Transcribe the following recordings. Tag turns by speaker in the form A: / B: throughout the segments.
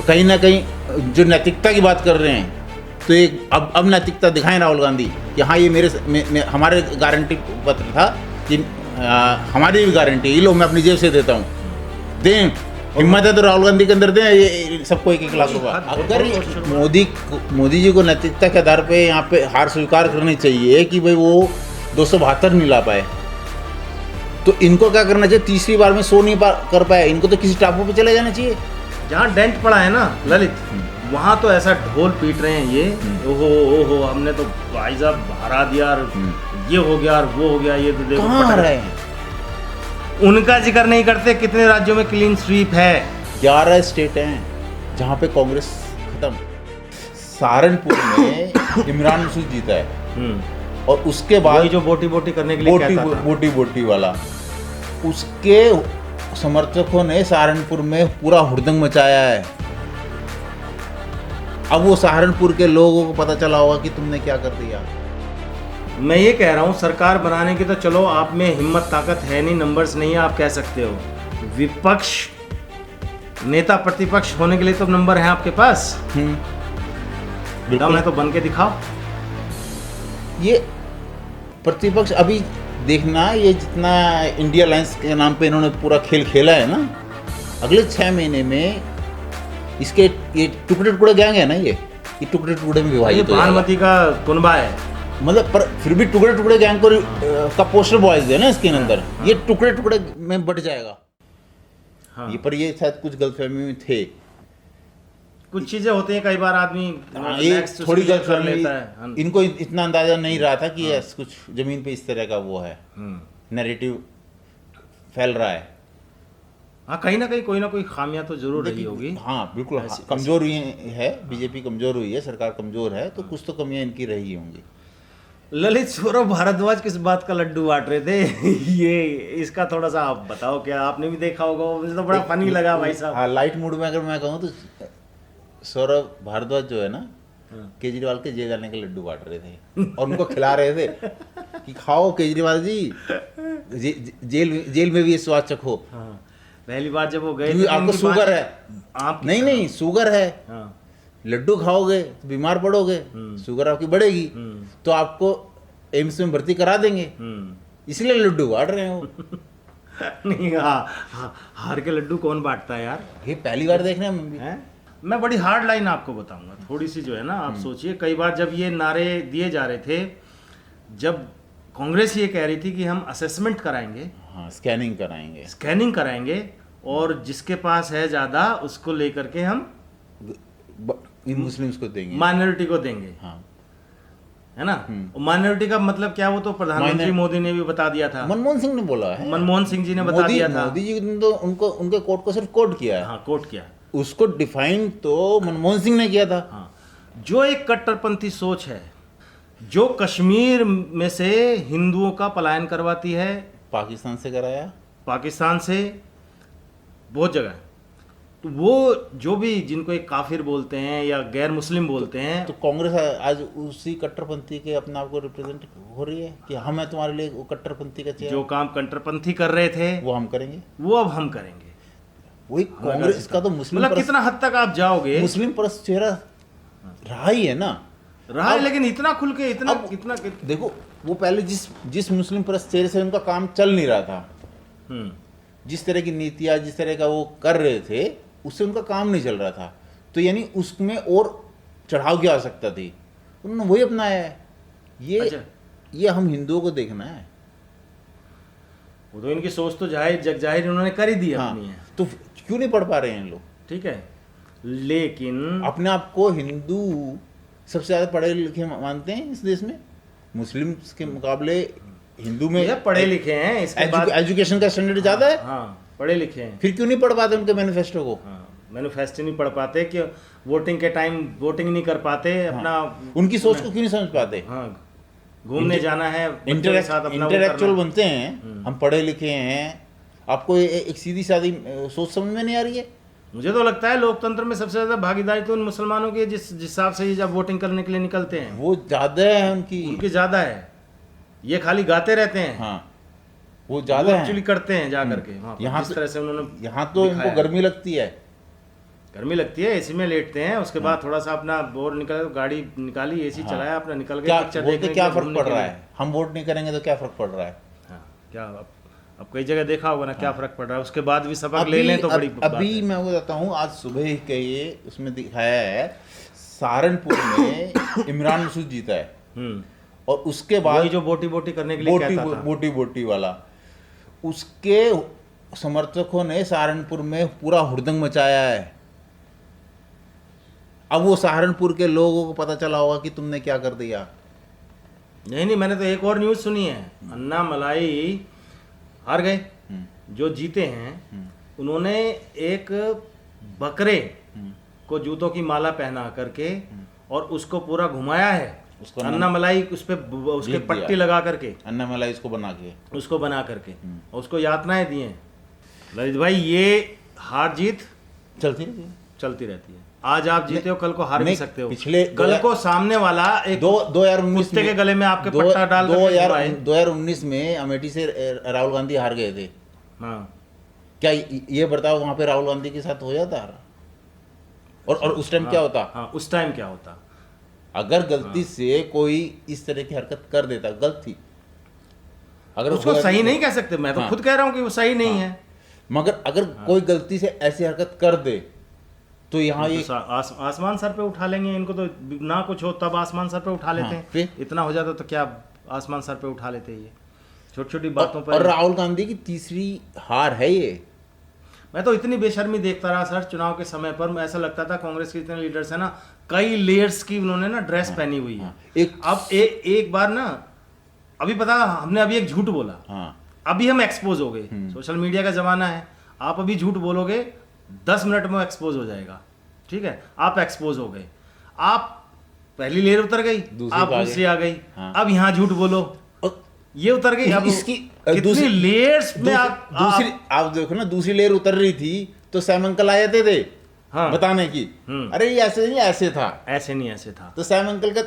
A: कहीं ना कहीं जो नैतिकता की बात कर रहे हैं, तो एक अब नैतिकता दिखाएं राहुल गांधी कि हाँ ये हमारे गारंटी पत्र था कि हमारी भी गारंटी, ये लो मैं अपनी जेब से देता हूँ, दें, हिम्मत है तो राहुल गांधी के अंदर दें ये सबको 1-1 लाख रुपया। अगर मोदी जी को नैतिकता के आधार पे यहाँ पे हार स्वीकार करनी चाहिए कि भाई वो 272 नहीं ला पाए, तो इनको क्या करना चाहिए, तीसरी बार में 100 नहीं कर पाए, इनको तो किसी टापू पे चले जाना चाहिए
B: जहाँ डेंट पड़ा है ना ललित, वहाँ तो ऐसा ढोल पीट रहे हैं ये, ओहो हमने तो भाई साहब हरा दिया और ये हो गया और वो हो गया, ये तो देखो
A: कहाँ रहे हैं।
B: उनका जिक्र नहीं करते कितने राज्यों में क्लीन स्वीप है।
A: 11 स्टेट हैं जहाँ पे कांग्रेस खत्म। सहारनपुर में इमरान मसूद जीता है और उसके बाद
B: जो बोटी करने के लिए कहता था,
A: बोटी वाला, उसके समर्थकों ने सहारनपुर में पूरा हुड़दंग मचाया है। अब वो सहारनपुर के लोगों को पता चला होगा कि तुमने क्या कर दिया।
B: मैं ये कह रहा हूँ सरकार बनाने की तो चलो आप में हिम्मत ताकत है नहीं, नंबर्स नहीं है, आप कह सकते हो। विपक्ष नेता प्रतिपक्ष होने के लिए तो नंबर है आपके पास, दम है तो बन के दिखाओ।
A: ये प्रतिपक्ष अभी देखना, ये जितना इंडिया अलायंस के नाम पे इन्होंने पूरा खेल खेला है ना, अगले 6 महीने में इसके ये टुकड़े गैंग है ना, ये टुकड़े में विभाजित हो जाएगा।
B: भानुमति का कुनबा है,
A: मतलब पर फिर भी टुकड़े गैंग को का पोस्टर बॉयज है ना इसके अंदर, ये टुकड़े में बट जाएगा।
B: हाँ।
A: ये पर ये शायद कुछ गलतफहमी में थे,
B: कुछ चीजें होती हैं, कई बार आदमी
A: ये थोड़ी
B: कर लेता है।
A: इनको इतना अंदाजा नहीं रहा था कि कुछ जमीन पे इस तरह का वो है, नैरेटिव फैल रहा है।
B: हाँ, कहीं ना कहीं कोई ना कोई खामियां तो जरूर रही होगी।
A: हाँ बिल्कुल, कमजोर हुई है, बीजेपी कमजोर हुई है, सरकार कमजोर है, तो कुछ तो कमियां इनकी रही होंगी।
B: ललित, सौरभ भारद्वाज किस बात का लड्डू बांट रहे थे ये इसका थोड़ा सा आप बताओ, क्या आपने भी देखा होगा? मुझे तो बड़ा फनी लगा भाई साहब।
A: हाँ, लाइट मूड में अगर मैं कहूँ तो सौरभ भारद्वाज जो है ना, केजरीवाल के जेल जाने के लड्डू बांट रहे थे और उनको खिला रहे थे कि खाओ केजरीवाल जी, जेल में भी ये स्वाद चखो।
B: पहली बार जब वो गए
A: थे, आपको शुगर है, आप नहीं शुगर है, लड्डू खाओगे तो बीमार पड़ोगे, शुगर आपकी बढ़ेगी, तो आपको एम्स में भर्ती करा देंगे, इसलिए लड्डू बांट रहे हो।
B: नहीं, हार के लड्डू कौन बांटता है यार,
A: ये पहली बार देख रहे हैं
B: है? मैं बड़ी हार्ड लाइन आपको बताऊंगा, थोड़ी सी जो है ना, आप सोचिए कई बार जब ये नारे दिए जा रहे थे, जब कांग्रेस ये कह रही थी कि हम असेसमेंट कराएंगे, स्कैनिंग कराएंगे और जिसके पास है ज्यादा उसको लेकर के हम
A: मुस्लिम्स को देंगे,
B: माइनॉरिटी को देंगे, है ना। माइनॉरिटी का मतलब क्या, वो तो प्रधानमंत्री मोदी ने भी बता दिया था,
A: मनमोहन सिंह ने बोला है,
B: मनमोहन सिंह जी ने बता दिया था।
A: मोदी जी ने तो उनके कोर्ट को सिर्फ कोट किया है।
B: हाँ, कोट किया,
A: उसको डिफाइन तो मनमोहन सिंह ने किया था।
B: जो एक कट्टरपंथी सोच है, जो कश्मीर में से हिंदुओं का पलायन करवाती है,
A: पाकिस्तान से कराया,
B: पाकिस्तान से बहुत जगह, तो वो जो भी जिनको एक काफिर बोलते हैं या गैर मुस्लिम बोलते हैं,
A: तो कांग्रेस आज उसी कट्टरपंथी के अपने आप को रिप्रेजेंट हो रही है कि हम है तुम्हारे लिए वो कट्टरपंथी का चेहरा।
B: जो काम कट्टरपंथी कर रहे थे
A: वो हम करेंगे,
B: वो अब हम करेंगे।
A: वही कांग्रेस का तो मुस्लिम,
B: मतलब कितना हद तक आप जाओगे,
A: मुस्लिम परस्त चेहरा रहा ही है ना,
B: रहा है, लेकिन इतना खुल के इतना
A: देखो, वो पहले जिस मुस्लिम परस्त चेहरे से उनका काम चल नहीं रहा था, जिस तरह की नीतियां, जिस तरह का वो कर रहे थे, उससे उनका काम नहीं चल रहा था, तो यानी उसमें और चढ़ाव की आवश्यकता थी, उन्होंने वही अपनाया है। ये हम हिंदुओं को देखना है,
B: वो तो इनकी सोच तो जग जाहिर उन्होंने कर ही दी अपनी है,
A: तो क्यों नहीं पढ़ पा रहे हैं लोग?
B: ठीक है, लेकिन
A: अपने आप को हिंदू सबसे ज्यादा पढ़े लिखे मानते हैं इस देश में, मुस्लिम के मुकाबले हिंदू में
B: पढ़े लिखे हैं, इसके बाद
A: एजुकेशन का स्टैंडर्ड ज्यादा है।
B: पढ़े लिखे हैं,
A: फिर क्यों नहीं पढ़ पाते उनके मैनिफेस्टो को?
B: मैनिफेस्टो नहीं पढ़ पाते, कि वोटिंग के टाइम वोटिंग नहीं कर पाते, अपना
A: उनकी सोच को क्यों नहीं समझ पाते?
B: घूमने जाना है,
A: इंटेलेक्चुअल बनते हैं, हम पढ़े लिखे हैं, आपको एक सीधी सादी सोच समझ में नहीं आ रही है।
B: मुझे तो लगता है लोकतंत्र में सबसे ज्यादा भागीदारी तो उन मुसलमानों की, जिस हिसाब से ये जब वोटिंग करने के लिए निकलते हैं,
A: वो ज्यादा है, उनकी ज्यादा
B: है। ये खाली गाते रहते हैं,
A: वो ज्यादा
B: एक्चुअली करते हैं जा करके।
A: यहाँ
B: जिस तरह से उन्होंने,
A: यहाँ तो इनको गर्मी लगती है,
B: गर्मी लगती है, एसी में लेटते हैं, उसके बाद थोड़ा सा अपना बोर निकला तो गाड़ी निकाली, एसी चलाया, अपना निकल
A: क्या
B: गए पिक्चर
A: बोलते
B: देखने
A: क्या
B: के लिए,
A: फर्क
B: घूमने
A: पड़
B: के
A: रहा
B: लिए।
A: है? हम वोट नहीं करेंगे तो क्या फर्क पड़ रहा है?
B: हाँ, क्या अब कई जगह देखा होगा ना क्या फर्क पड़ रहा है, उसके बाद भी सबक ले लें तो बड़ी बात
A: अभी
B: है।
A: मैं वो बताता हूँ, आज सुबह के ये उसमें दिखाया है सहारनपुर में इमरान मसूद जीता है, और उसके बाद
B: वही जो बोटी बोटी करने के लिए कहता था।
A: बोटी बोटी वाला, उसके समर्थकों ने सहारनपुर में पूरा हुड़दंग मचाया है। अब वो सहारनपुर के लोगों को पता चला होगा कि तुमने क्या कर दिया।
B: नहीं, मैंने तो एक और न्यूज़ सुनी है, अन्ना मलाई हार गए, जो जीते हैं उन्होंने एक बकरे को जूतों की माला पहना करके और उसको पूरा घुमाया है,
A: उसको
B: अन्ना मलाई उस पे उसके
A: जीत
B: पट्टी
A: दिया।
B: लगा करके,
A: अन्ना मलाई इसको बना के
B: उसको बना करके और उसको यातनाएं दी हैं। ललित भाई, ये हार जीत
A: चलती रहती है।
B: चलती रहती है। आज आप जीते हो, कल को हार भी
A: नहीं,
B: सकते हो।
A: पिछले
B: कल को सामने वाला एक
A: 2019
B: कुत्ते के गले में आपके पट्टा डाल करके घुमाए।
A: 2019 में अमेठी से राहुल गांधी हार गए थे।
B: हाँ,
A: क्या ये बताओ वहां पे राहुल गांधी के साथ हो जाता? और उस टाइम क्या होता?
B: हाँ, उस टाइम क्या होता?
A: अगर गलती से कोई इस तरह की हरकत कर देता, गलती, अगर
B: उसको
A: होगा-
B: सही नहीं कह सकते, मैं तो
A: हाँ।
B: खुद कह रहा हूँ कि वो सही नहीं है।
A: मगर अगर कोई गलती से ऐसी हरकत कर दे तो यहाँ ये
B: तो आसमान सर पे उठा लेंगे इनको, तो ना कुछ हो तब आसमान सर पे उठा लेते
A: हाँ,
B: हैं।
A: फिर?
B: इतना हो जाता तो क्या आसमान सर पे उठा लेते ये छोटी छोटी बातों
A: और
B: पर।
A: राहुल गांधी की तीसरी हार है ये।
B: मैं तो इतनी बेशर्मी देखता रहा सर, चुनाव के समय पर ऐसा लगता था कांग्रेस के इतने लीडर्स है ना, कई लेयर्स की उन्होंने ना ड्रेस पहनी हुई है। अब एक बार ना, अभी पता हमने अभी एक झूठ बोला,
A: हाँ,
B: अभी हम एक्सपोज हो गए। सोशल मीडिया का जमाना है, आप अभी झूठ बोलोगे 10 मिनट में एक्सपोज हो जाएगा। ठीक है, आप एक्सपोज हो गए, आप पहली लेयर उतर गई, आप दूसरी आ गई।
A: हाँ।
B: अब यहाँ झूठ बोलो, ये उतर गई। अब
A: इसकी
B: कितनी लेयर्स में
A: दूसरी आप देखो ना, दूसरी लेयर उतर रही थी तो सैम अंकल आए थे
B: हाँ।
A: बताने की, अरे ये ऐसे नहीं ऐसे था,
B: ऐसे नहीं ऐसे था,
A: तो सैम अंकल का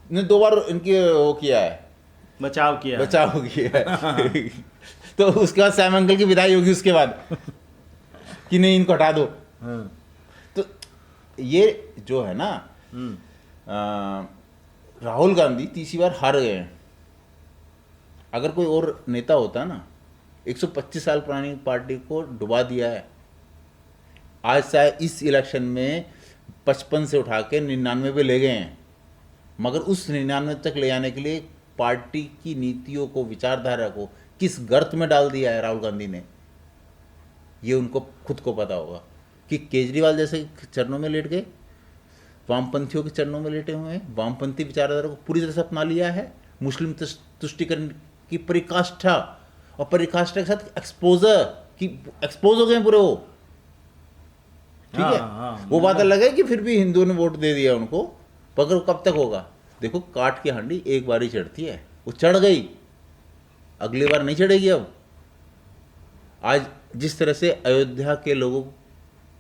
A: ने 2 बार इनकी वो किया है,
B: बचाव किया।
A: बचाव किया है। तो उसके बाद सैम अंकल की विदाई होगी उसके बाद कि नहीं इनको हटा दो।
B: हाँ।
A: तो ये जो है ना, राहुल गांधी तीसरी बार हार गए हैं। अगर कोई और नेता होता ना, 125 साल पुरानी पार्टी को डुबा दिया है। आज चाहे इस इलेक्शन में 55 से उठा के 99 पे ले गए हैं, मगर उस 99 तक ले जाने के लिए पार्टी की नीतियों को, विचारधारा को किस गर्त में डाल दिया है राहुल गांधी ने, ये उनको खुद को पता होगा। कि केजरीवाल जैसे चरणों में लेट गए, वामपंथियों के चरणों में लेटे हुए हैं, वामपंथी विचारधारा को पूरी तरह से अपना लिया है, मुस्लिम तुष्टिकरण की परिकाष्ठा और परिकाष्ठा के साथ एक्सपोजर की एक्सपोज हो गए पूरे वो। ठीक है, वो बात अलग है कि फिर भी हिंदुओं ने वोट दे दिया उनको, मगर कब तक होगा? देखो, काट की हांडी एक बार ही चढ़ती है, वो चढ़ गई, अगली बार नहीं चढ़ेगी। अब आज जिस तरह से अयोध्या के लोगों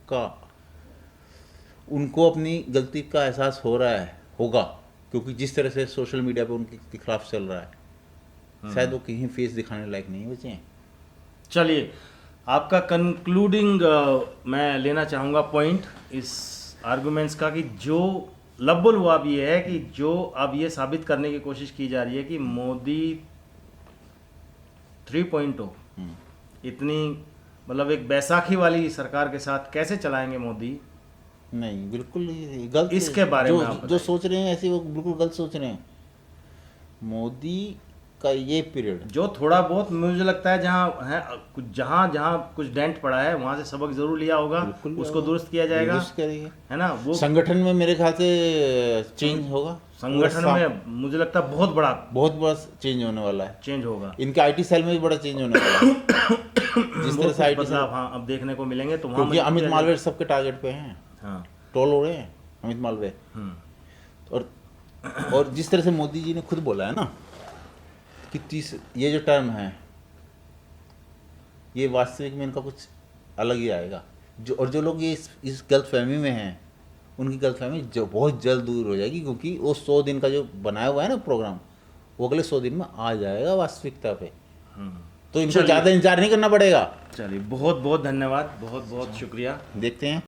A: का, उनको अपनी गलती का एहसास हो रहा है, होगा, क्योंकि जिस तरह से सोशल मीडिया पे उनके खिलाफ चल रहा है, शायद वो कहीं फेस दिखाने लायक नहीं बचे हैं।
B: चलिए, आपका कंक्लूडिंग मैं लेना चाहूँगा पॉइंट इस आर्गुमेंट्स का, कि जो लब्बुल हुआ भी है कि जो अब ये साबित करने की कोशिश की जा रही है कि मोदी 3.0 इतनी, मतलब एक बैसाखी वाली सरकार के साथ कैसे चलाएंगे मोदी।
A: नहीं, बिल्कुल गलत।
B: इसके बारे में आप
A: जो सोच रहे हैं ऐसे, वो बिल्कुल गलत सोच रहे हैं। मोदी का ये पीरियड,
B: जो थोड़ा बहुत मुझे लगता है जहाँ कुछ डेंट पड़ा है वहाँ से सबक जरूर लिया होगा, उसको दुरुस्त किया जाएगा,
A: दुरुस्त करेंगे,
B: है ना। वो
A: संगठन में मेरे ख्याल से चेंज होगा,
B: संगठन में मुझे लगता है बहुत बड़ा
A: चेंज होने वाला है,
B: चेंज होगा।
A: इनके आईटी सेल में भी बड़ा चेंज होने वाला है। जिस तरह से आईटी
B: बदलाव हाँ अब देखने को मिलेंगे, तो वहाँ
A: क्योंकि अमित मालवीय सबके टारगेट पे हैं,
B: हाँ
A: ट्रोल हो रहे हैं अमित मालवीय। और जिस तरह से मोदी जी ने खुद बोला है ना कि ये जो टर्म है, ये वास्तविक में इनका कुछ अलग ही आएगा। जो लोग ये इस गलतफहमी में हैं, उनकी गलतफहमी जो बहुत जल्द दूर हो जाएगी, क्योंकि वो 100 दिन का जो बनाया हुआ है ना प्रोग्राम, वो अगले 100 दिन में आ जाएगा वास्तविकता पे। तो इनको ज़्यादा इंतजार नहीं करना पड़ेगा।
B: चलिए, बहुत बहुत धन्यवाद, बहुत बहुत शुक्रिया।
A: देखते हैं।